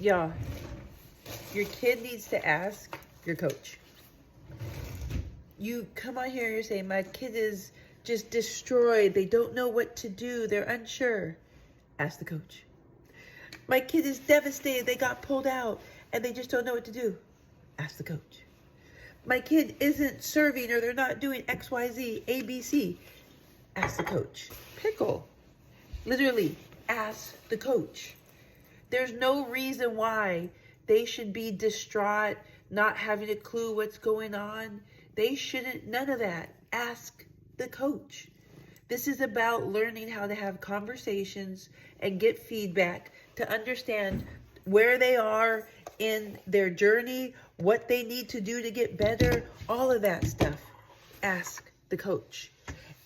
Y'all, your kid needs to ask your coach. You come on here and you're saying, my kid is just destroyed. They don't know what to do. They're unsure. Ask the coach. My kid is devastated. They got pulled out and they just don't know what to do. Ask the coach. My kid isn't serving or they're not doing X, Y, Z, A, B, C. Ask the coach. Pickle. Literally, ask the coach. There's no reason why they should be distraught, not having a clue what's going on. They shouldn't, none of that. Ask the coach. This is about learning how to have conversations and get feedback to understand where they are in their journey, what they need to do to get better, all of that stuff. Ask the coach.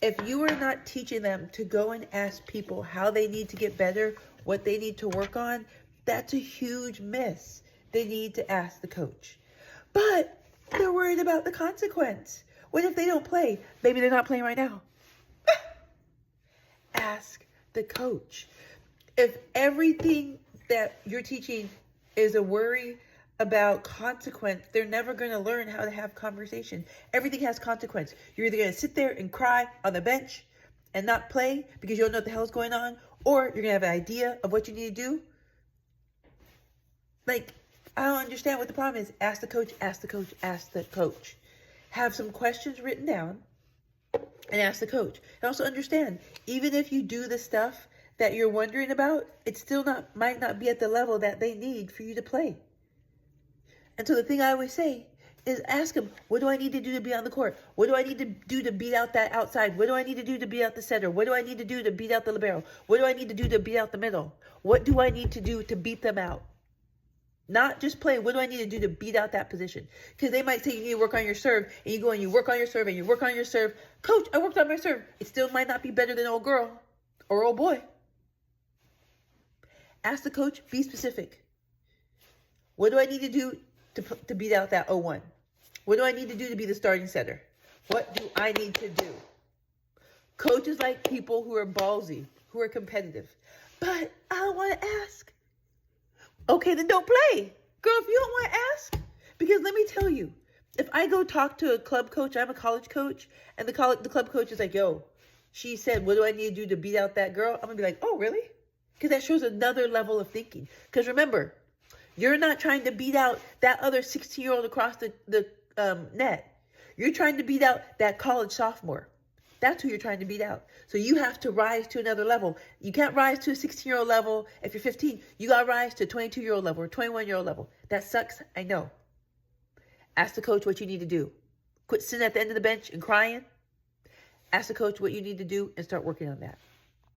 If you are not teaching them to go and ask people how they need to get better, what they need to work on, that's a huge miss. They need to ask the coach. But they're worried about the consequence. What if they don't play? Maybe they're not playing right now. Ask the coach. If everything that you're teaching is a worry about consequence, they're never going to learn how to have conversation. Everything has consequence. You're either going to sit there and cry on the bench and not play because you don't know what the hell's going on, or you're going to have an idea of what you need to do. Like, I don't understand what the problem is. Ask the coach, ask the coach, ask the coach. Have some questions written down and ask the coach. And also understand, even if you do the stuff that you're wondering about, it still might not be at the level that they need for you to play. And so the thing I always say is ask them, what do I need to do to be on the court? What do I need to do to beat out that outside? What do I need to do to beat out the center? What do I need to do to beat out the libero? What do I need to do to beat out the middle? What do I need to do to beat them out? Not just play. What do I need to do to beat out that position? Because they might say you need to work on your serve, and you go and you work on your serve, and you work on your serve. Coach, I worked on my serve. It still might not be better than old girl or old boy. Ask the coach, be specific. What do I need to do to beat out that 0-1? What do I need to do to be the starting setter? What do I need to do? Coaches like people who are ballsy, who are competitive. But I don't want to ask. Okay, then don't play. Girl, if you don't want to ask, because let me tell you, if I go talk to a club coach, I'm a college coach, and the club coach is like, yo, she said, what do I need to do to beat out that girl? I'm going to be like, oh, really? Because that shows another level of thinking. Because remember, you're not trying to beat out that other 16-year-old across the net. You're trying to beat out that college sophomore. That's who you're trying to beat out. So you have to rise to another level. You can't rise to a 16-year-old level if you're 15. You got to rise to a 22-year-old level or 21-year-old level. That sucks, I know. Ask the coach what you need to do. Quit sitting at the end of the bench and crying. Ask the coach what you need to do and start working on that.